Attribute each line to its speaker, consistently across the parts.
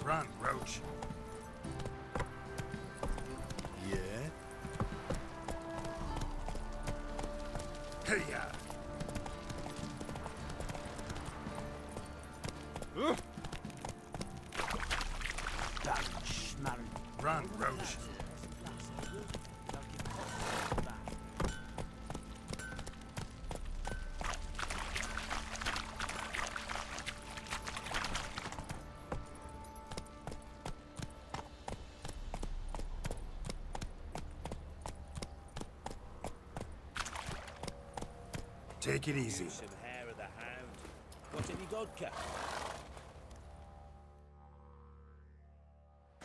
Speaker 1: Run, Roach. Yeah? Hey-ya! Run, Roach. Take it easy.
Speaker 2: Some hair of the hound. Got any vodka?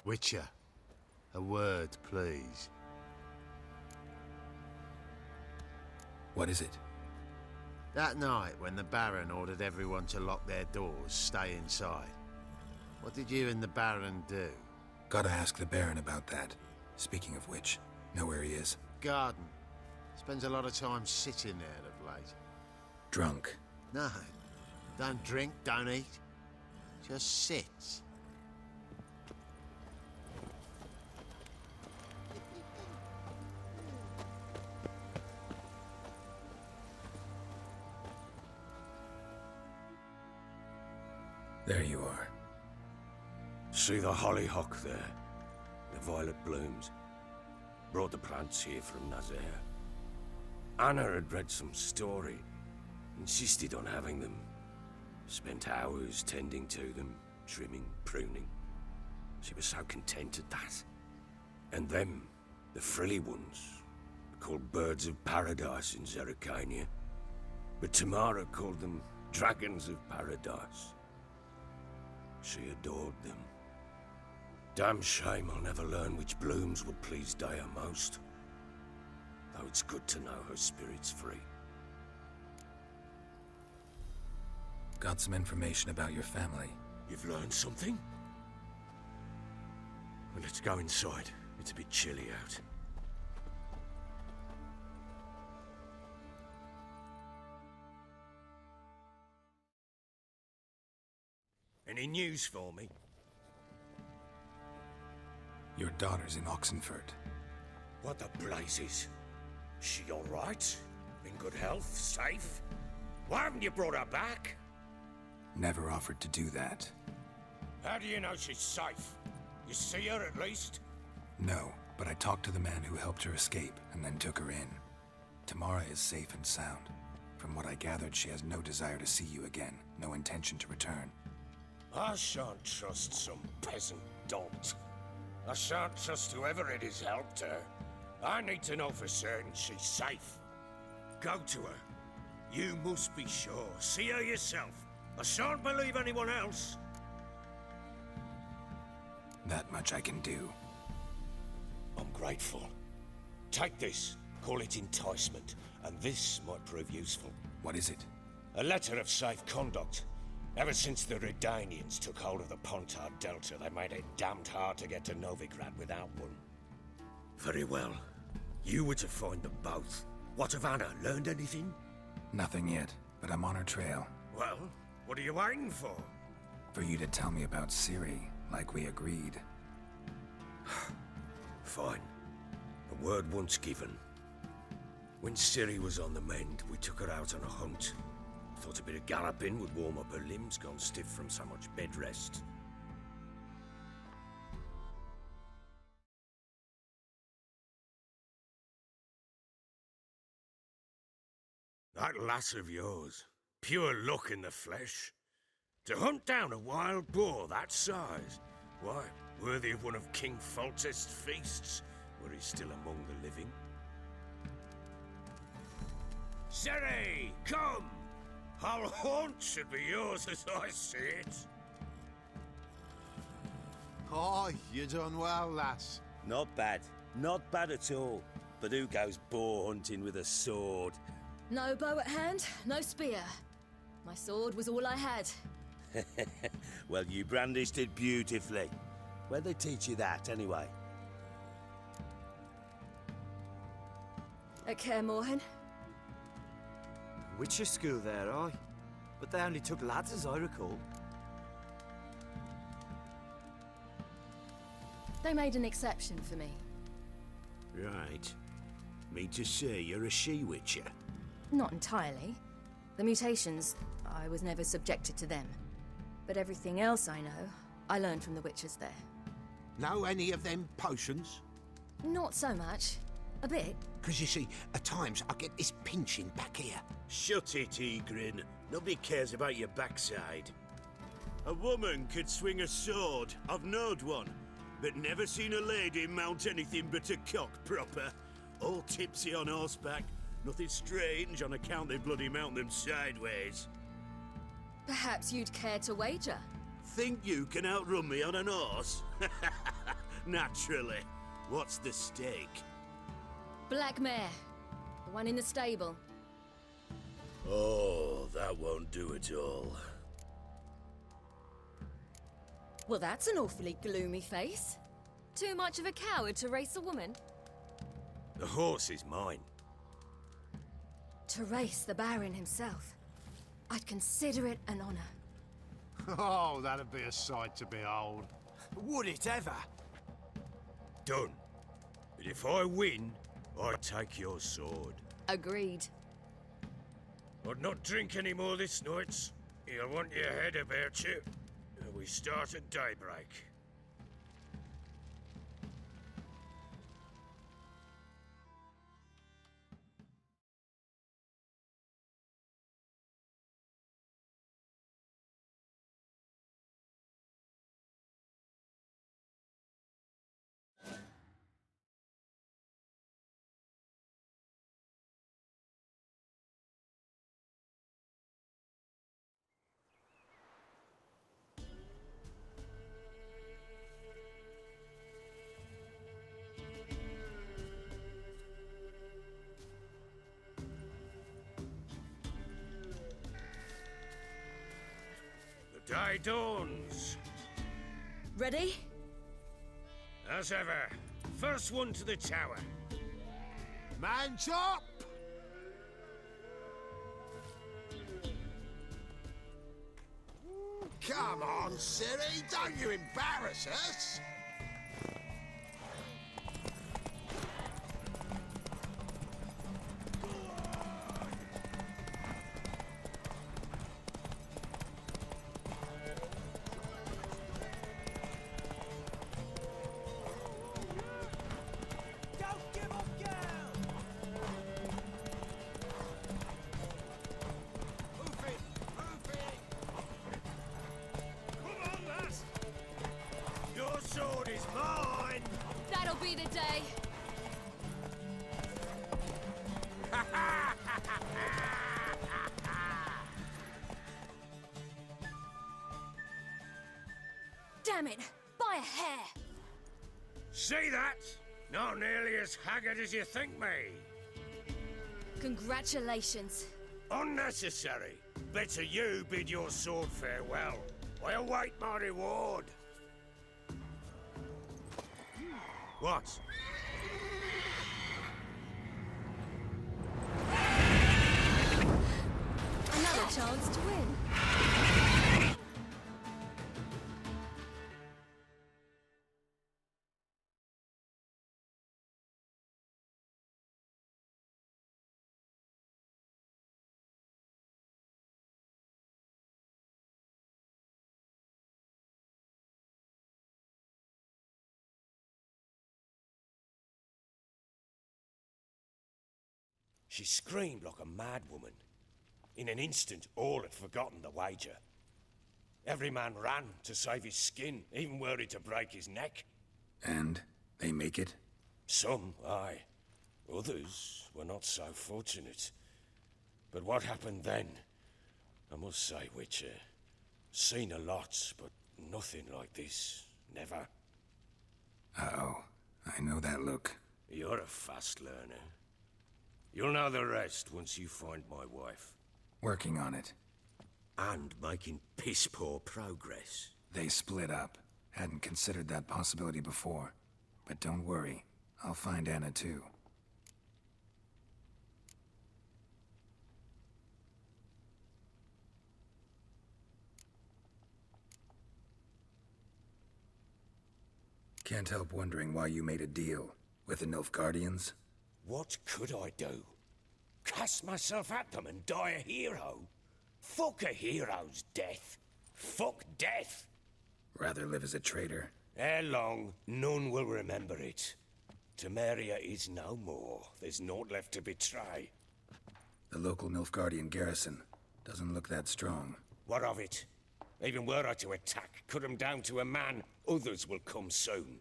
Speaker 3: Witcher, a word, please.
Speaker 4: What is it?
Speaker 3: That night when the Baron ordered everyone to lock their doors, stay inside. What did you and the Baron do?
Speaker 4: Gotta ask the Baron about that. Speaking of which, know where he is?
Speaker 3: Garden. Spends a lot of time sitting there of late.
Speaker 4: Drunk.
Speaker 3: No. Don't drink, don't eat. Just sits.
Speaker 4: There you are.
Speaker 2: See the hollyhock there? The violet blooms. Brought the plants here from Nazaire. Anna had read some story. Insisted on having them. Spent hours tending to them, trimming, pruning. She was so content at that. And them, the frilly ones, called birds of paradise in Zerrikania. But Tamara called them dragons of paradise. She adored them. Damn shame I'll never learn which blooms would please Daya most. Though it's good to know her spirit's free.
Speaker 4: Got some information about your family.
Speaker 2: You've learned something? Well, let's go inside. It's a bit chilly out. Any news for me?
Speaker 4: Your daughter's in Oxenford.
Speaker 2: What the blazes? She all right? In good health? Safe? Why haven't you brought her back?
Speaker 4: Never offered to do that.
Speaker 2: How do you know she's safe? You see her at least?
Speaker 4: No, but I talked to the man who helped her escape and then took her in. Tamara is safe and sound. From what I gathered, she has no desire to see you again, no intention to return.
Speaker 2: I shan't trust some peasant dolt. I shan't trust whoever it is helped her. I need to know for certain she's safe. Go to her. You must be sure. See her yourself. I shan't believe anyone else.
Speaker 4: That much I can do.
Speaker 2: I'm grateful. Take this. Call it enticement. And this might prove useful.
Speaker 4: What is it?
Speaker 2: A letter of safe conduct. Ever since the Redanians took hold of the Pontard Delta, they made it damned hard to get to Novigrad without one. Very well. You were to find them both. What of Anna? Learned anything?
Speaker 4: Nothing yet, but I'm on her trail.
Speaker 2: Well, what are you waiting for?
Speaker 4: For you to tell me about Ciri, like we agreed.
Speaker 2: Fine. A word once given. When Ciri was on the mend, we took her out on a hunt. Thought a bit of galloping would warm up her limbs, gone stiff from so much bed rest. That lass of yours, pure luck in the flesh. To hunt down a wild boar that size, why, worthy of one of King Foltest's feasts, were he still among the living. Ciri, come! Our haunt should be yours as I see it.
Speaker 3: Oh, you done well, lass.
Speaker 5: Not bad. Not bad at all. But who goes boar hunting with a sword?
Speaker 6: No bow at hand, no spear. My sword was all I had.
Speaker 5: Well, you brandished it beautifully. Where'd they teach you that, anyway?
Speaker 6: At Kaer Morhen.
Speaker 7: Witcher school there, aye. But they only took lads as I recall.
Speaker 6: They made an exception for me.
Speaker 5: Right. Mean to say you're a she-witcher?
Speaker 6: Not entirely. The mutations, I was never subjected to them. But everything else I know, I learned from the witches there.
Speaker 7: Know any of them potions?
Speaker 6: Not so much. A bit.
Speaker 7: Because you see, at times I get this pinching back here.
Speaker 5: Shut it, Egrin. Nobody cares about your backside. A woman could swing a sword. I've knowed one. But never seen a lady mount anything but a cock proper. All tipsy on horseback. Nothing strange on account they bloody mount them sideways.
Speaker 6: Perhaps you'd care to wager?
Speaker 5: Think you can outrun me on an horse? Naturally. What's the stake?
Speaker 6: Black mare. The one in the stable.
Speaker 5: Oh, that won't do at all.
Speaker 6: Well, that's an awfully gloomy face. Too much of a coward to race a woman?
Speaker 2: The horse is mine.
Speaker 6: To race the Baron himself. I'd consider it an honor.
Speaker 3: Oh, that'd be a sight to behold.
Speaker 7: Would it ever?
Speaker 2: Done. But if I win, I take your sword.
Speaker 6: Agreed.
Speaker 2: I'd not drink any more this night. You'll want your head about you. We start at daybreak. Day dawns.
Speaker 6: Ready?
Speaker 2: As ever, first one to the tower.
Speaker 3: Man's up!
Speaker 7: Come on, Siri, don't you embarrass us!
Speaker 2: Sword is mine!
Speaker 6: That'll be the day. Damn it! By a hair!
Speaker 2: See that? Not nearly as haggard as you think me.
Speaker 6: Congratulations.
Speaker 2: Unnecessary. Better you bid your sword farewell. I await my reward. What?
Speaker 6: Another chance to win.
Speaker 2: She screamed like a mad woman. In an instant, all had forgotten the wager. Every man ran to save his skin, even worried to break his neck.
Speaker 4: And they make it?
Speaker 2: Some, aye. Others were not so fortunate. But what happened then? I must say, Witcher, seen a lot, but nothing like this. Never.
Speaker 4: Uh-oh. I know that look.
Speaker 2: You're a fast learner. You'll know the rest once you find my wife.
Speaker 4: Working on it.
Speaker 2: And making piss-poor progress.
Speaker 4: They split up. Hadn't considered that possibility before. But don't worry. I'll find Anna too. Can't help wondering why you made a deal with the Nilfgaardians.
Speaker 2: What could I do? Cast myself at them and die a hero? Fuck a hero's death. Fuck death.
Speaker 4: Rather live as a traitor.
Speaker 2: Ere long, none will remember it. Temeria is no more. There's naught left to betray.
Speaker 4: The local Nilfgaardian garrison doesn't look that strong.
Speaker 2: What of it? Even were I to attack, cut them down to a man, others will come soon.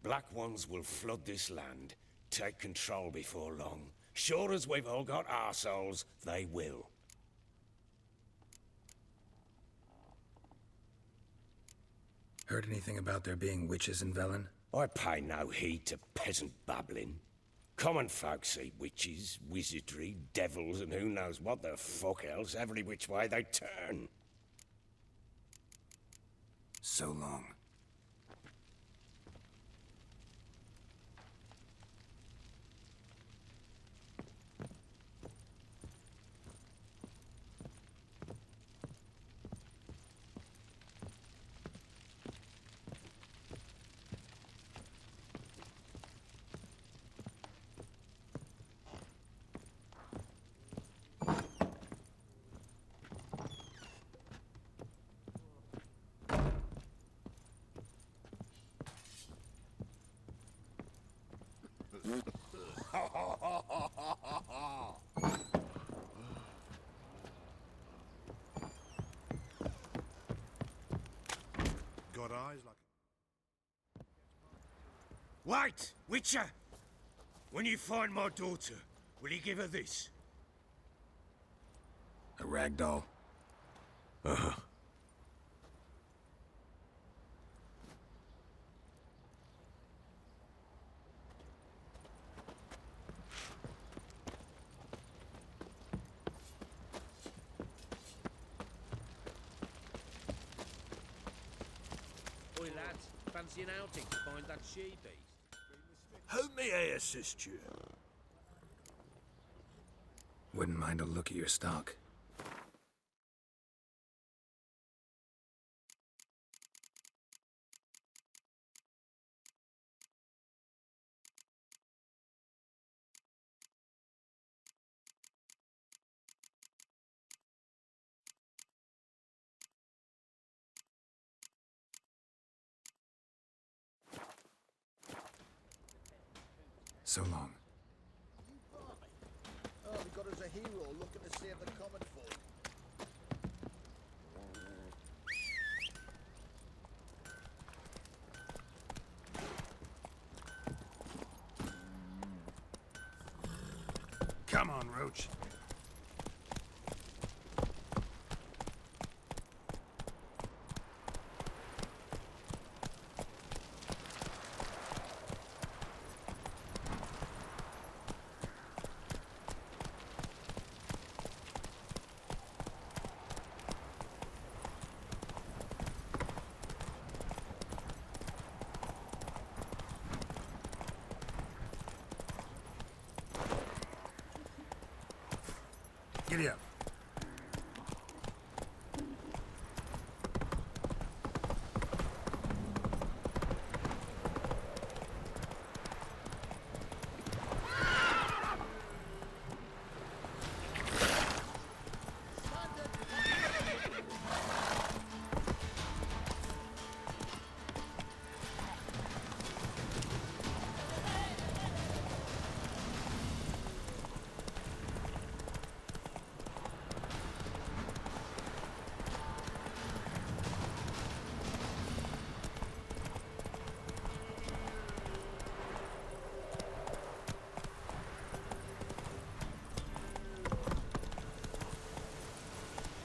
Speaker 2: Black Ones will flood this land, take control before long. Sure as we've all got arseholes, they will.
Speaker 4: Heard anything about there being witches in Velen?
Speaker 2: I pay no heed to peasant babbling. Common folk see witches, wizardry, devils, and who knows what the fuck else every which way they turn.
Speaker 4: So long.
Speaker 1: Got eyes like...
Speaker 5: Wait, Witcher! When you find my daughter, will you give her this?
Speaker 4: A ragdoll?
Speaker 2: Uh-huh.
Speaker 8: Oi lads, fancy an outing to find that she-beast?
Speaker 5: How may I assist you?
Speaker 4: Wouldn't mind a look at your stock. So long.
Speaker 7: Oh, we got us a hero looking to save the common folk.
Speaker 1: Come on, Roach. Giddy up.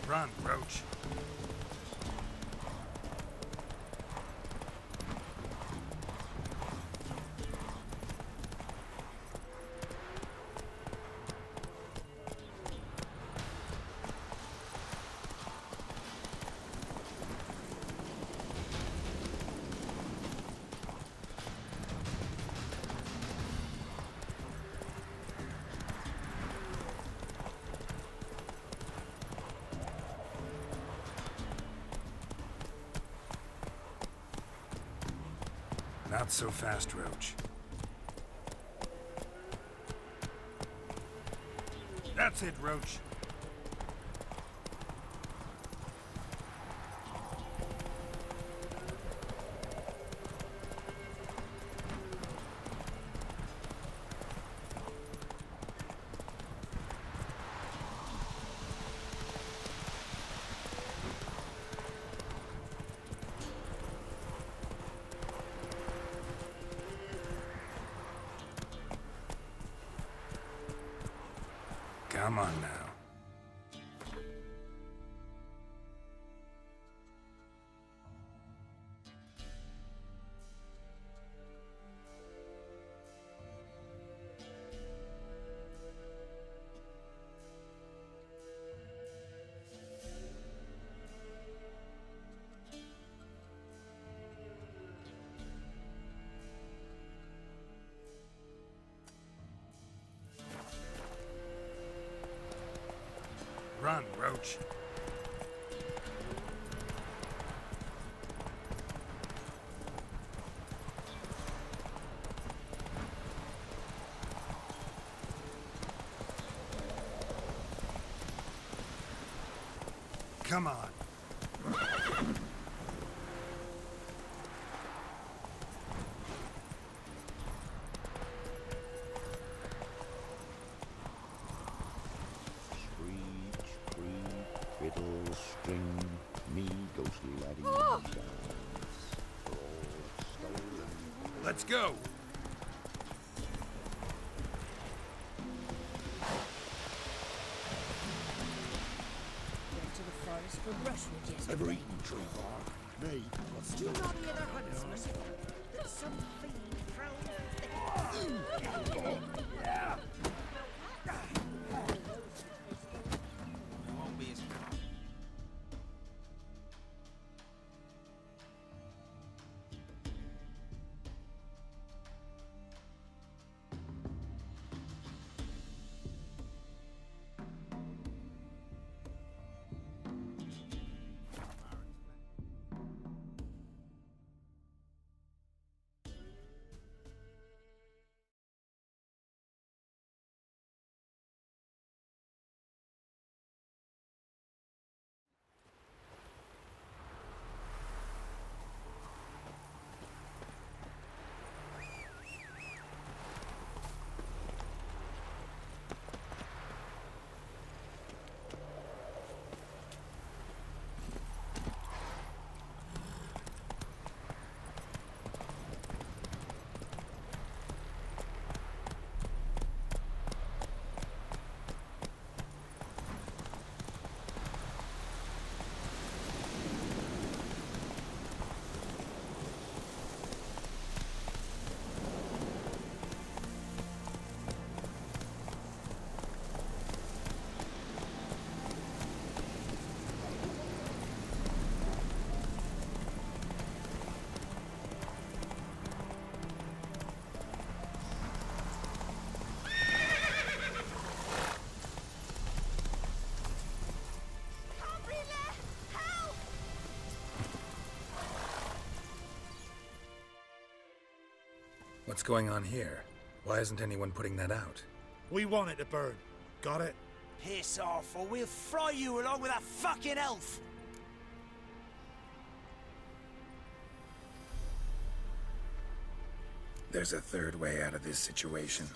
Speaker 1: Run, Roach.
Speaker 4: Not so fast, Roach.
Speaker 1: That's it, Roach.
Speaker 4: Come on now.
Speaker 1: Run, Roach. Come on.
Speaker 9: Fiddle, string, me, ghostly laddie,
Speaker 1: Let's go.
Speaker 10: Went to the forest for brushwood yesterday.
Speaker 9: ever eaten tree bark? Me.
Speaker 10: Do not hear the huntsman that some fiend prowls
Speaker 4: What's going on here? Why isn't anyone putting that out?
Speaker 1: We want it to burn. Got it?
Speaker 11: Piss off, or we'll fry you along with that fucking elf!
Speaker 4: There's a third way out of this situation.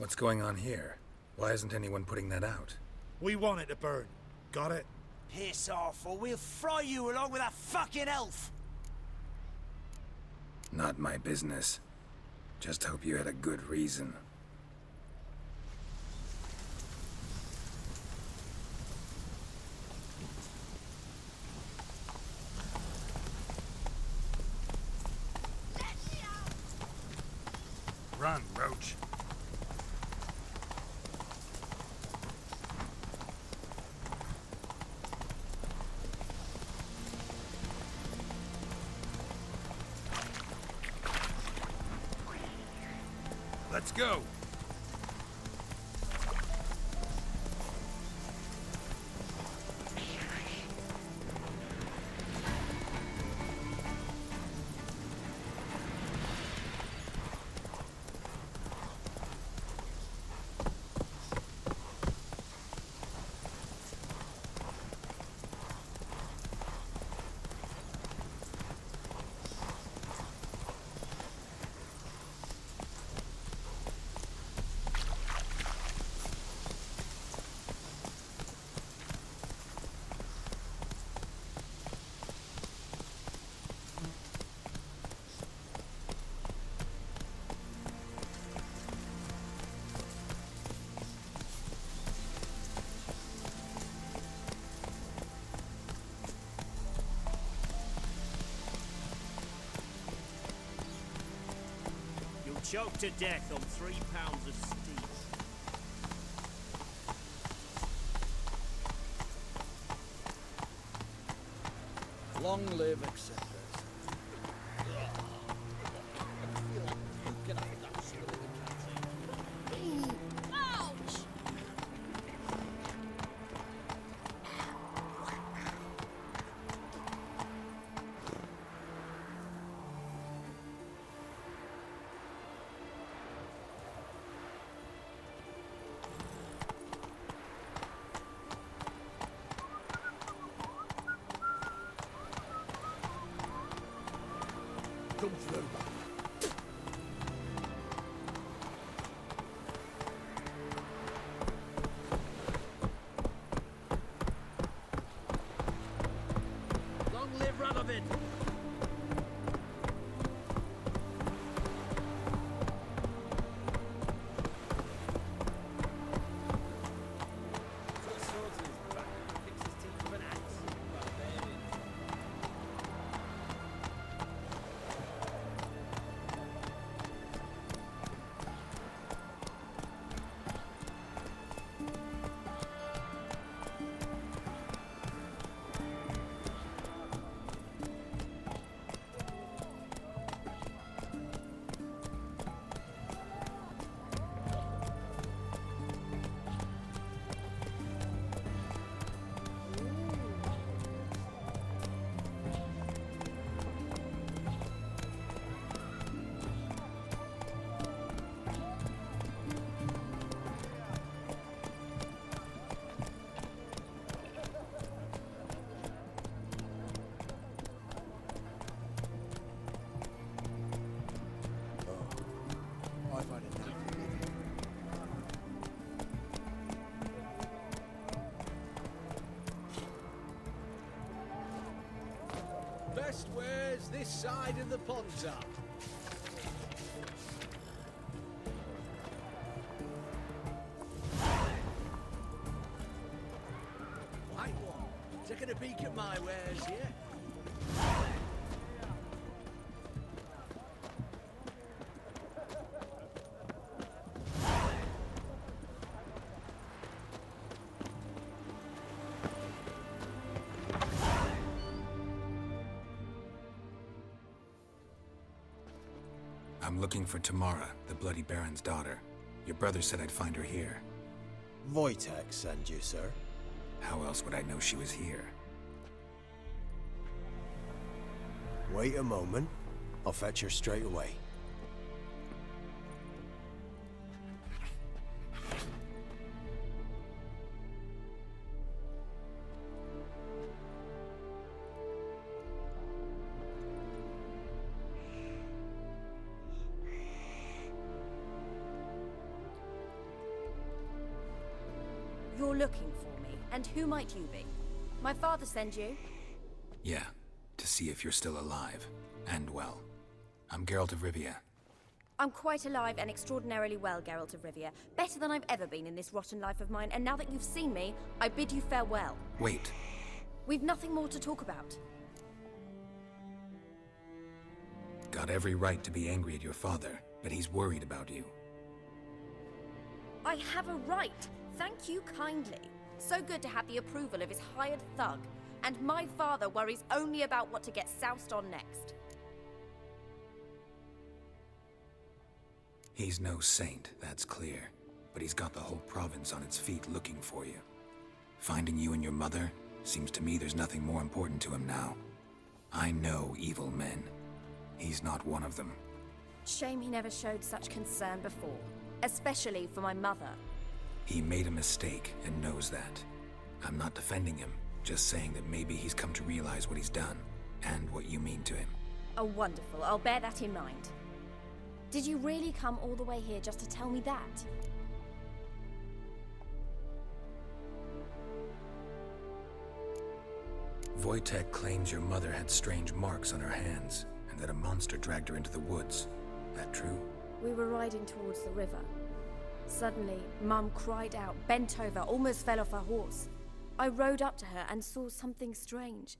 Speaker 4: What's going on here? Why isn't anyone putting that out?
Speaker 1: We want it to burn. Got it?
Speaker 11: Piss off, or we'll fry you along with that fucking elf!
Speaker 4: Not my business. Just hope you had a good reason.
Speaker 1: Run, Roach. Let's go.
Speaker 8: Choked to death on 3 pounds of steel.
Speaker 12: Long live acceptors. Come through.
Speaker 8: Long live Radovid!
Speaker 12: Best wares this side of the ponds are. White one, taking a peek at my wares here.
Speaker 4: I'm looking for Tamara, the Bloody Baron's daughter. Your brother said I'd find her here.
Speaker 13: Wojtek sent you, sir.
Speaker 4: How else would I know she was here?
Speaker 13: Wait a moment. I'll fetch her straight away.
Speaker 14: looking for me, and who might you be? My father send you?
Speaker 4: Yeah, to see if you're still alive. And well. I'm Geralt of Rivia.
Speaker 14: I'm quite alive and extraordinarily well, Geralt of Rivia. Better than I've ever been in this rotten life of mine, and now that you've seen me, I bid you farewell.
Speaker 4: Wait.
Speaker 14: We've nothing more to talk about.
Speaker 4: Got every right to be angry at your father, but he's worried about you.
Speaker 14: I have a right. Thank you kindly. So good to have the approval of his hired thug. And my father worries only about what to get soused on next.
Speaker 4: He's no saint, that's clear. But he's got the whole province on its feet looking for you. Finding you and your mother, seems to me there's nothing more important to him now. I know evil men. He's not one of them.
Speaker 14: Shame he never showed such concern before. Especially for my mother.
Speaker 4: He made a mistake and knows that. I'm not defending him, just saying that maybe he's come to realize what he's done, and what you mean to him.
Speaker 14: Oh, wonderful. I'll bear that in mind. Did you really come all the way here just to tell me that?
Speaker 4: Wojtek claims your mother had strange marks on her hands, and that a monster dragged her into the woods. That true?
Speaker 14: We were riding towards the river. Suddenly, Mum cried out, bent over, almost fell off her horse. I rode up to her and saw something strange.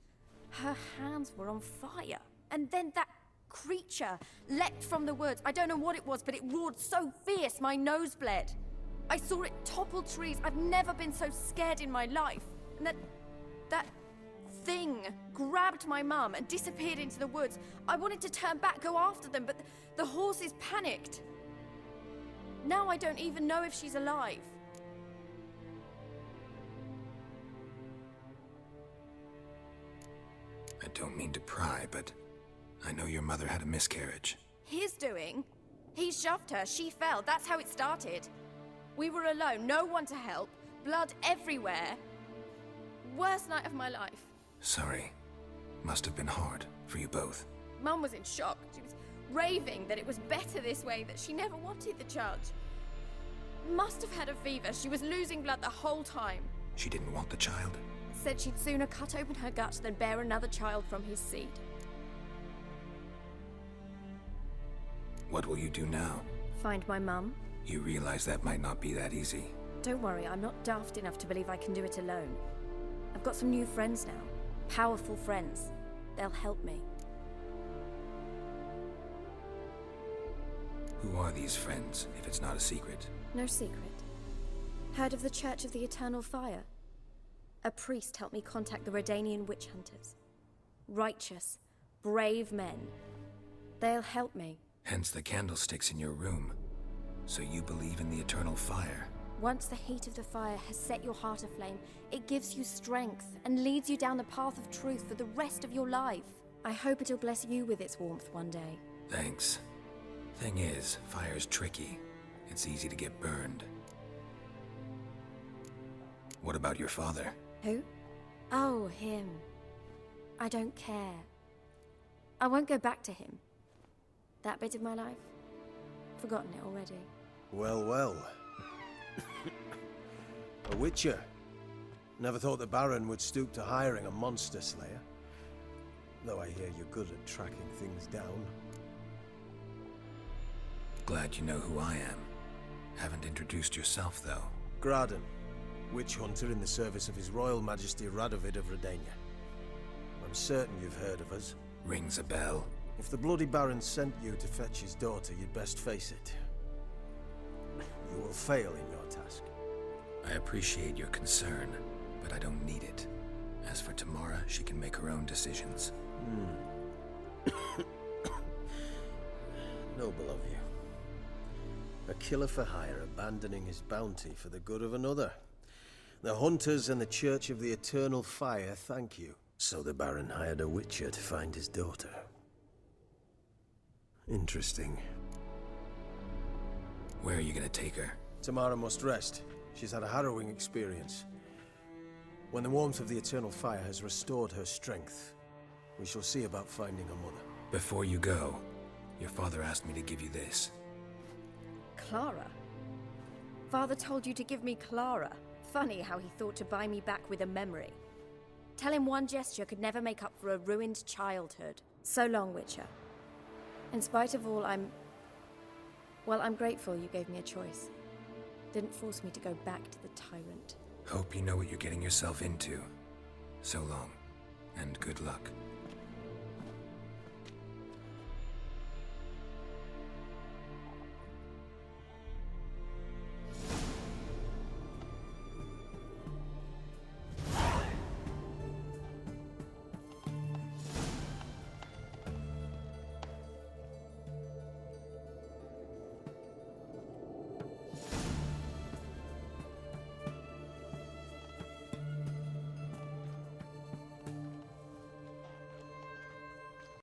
Speaker 14: Her hands were on fire. And then that creature leapt from the woods. I don't know what it was, but it roared so fierce my nose bled. I saw it topple trees. I've never been so scared in my life. And that thing grabbed my mum and disappeared into the woods. I wanted to turn back, go after them, but the horses panicked. Now I don't even know if she's alive.
Speaker 4: I don't mean to pry, but I know your mother had a miscarriage.
Speaker 14: His doing? He shoved her, she fell, that's how it started. We were alone, no one to help, blood everywhere. Worst night of my life.
Speaker 4: Sorry. Must have been hard for you both.
Speaker 14: Mum was in shock. She was raving that it was better this way, that she never wanted the child. Must have had a fever. She was losing blood the whole time.
Speaker 4: She didn't want the child?
Speaker 14: Said she'd sooner cut open her gut than bear another child from his seed.
Speaker 4: What will you do now?
Speaker 14: Find my mum.
Speaker 4: You realize that might not be that easy.
Speaker 14: Don't worry, I'm not daft enough to believe I can do it alone. I've got some new friends now. Powerful friends. They'll help me.
Speaker 4: Who are these friends, if it's not a secret?
Speaker 14: No secret. Heard of the Church of the Eternal Fire? A priest helped me contact the Redanian witch hunters. Righteous, brave men. They'll help me.
Speaker 4: Hence the candlesticks in your room. So you believe in the eternal fire?
Speaker 14: Once the heat of the fire has set your heart aflame, it gives you strength and leads you down the path of truth for the rest of your life. I hope it'll bless you with its warmth one day.
Speaker 4: Thanks. Thing is, fire's tricky. It's easy to get burned. What about your father?
Speaker 14: Who? Oh, him. I don't care. I won't go back to him. That bit of my life? Forgotten it already.
Speaker 13: Well, well. A witcher. Never thought the Baron would stoop to hiring a monster slayer. Though I hear you're good at tracking things down.
Speaker 4: Glad you know who I am. Haven't introduced yourself, though.
Speaker 13: Graden, witch hunter in the service of His Royal Majesty Radovid of Redania. I'm certain you've heard of us.
Speaker 4: Rings a bell.
Speaker 13: If the Bloody Baron sent you to fetch his daughter, you'd best face it. You will fail in your task.
Speaker 4: I appreciate your concern, but I don't need it. As for Tamara, she can make her own decisions.
Speaker 13: Noble of you. A killer for hire abandoning his bounty for the good of another. The hunters and the Church of the Eternal Fire thank you. So the Baron hired a witcher to find his daughter. Interesting.
Speaker 4: Where are you gonna take her?
Speaker 13: Tamara must rest. She's had a harrowing experience. When the warmth of the Eternal Fire has restored her strength, we shall see about finding her mother.
Speaker 4: Before you go, your father asked me to give you this.
Speaker 14: Clara? Father told you to give me Clara. Funny how he thought to buy me back with a memory. Tell him one gesture could never make up for a ruined childhood. So long, Witcher. In spite of all, I'm grateful you gave me a choice. Didn't force me to go back to the tyrant.
Speaker 4: Hope you know what you're getting yourself into. So long, and good luck.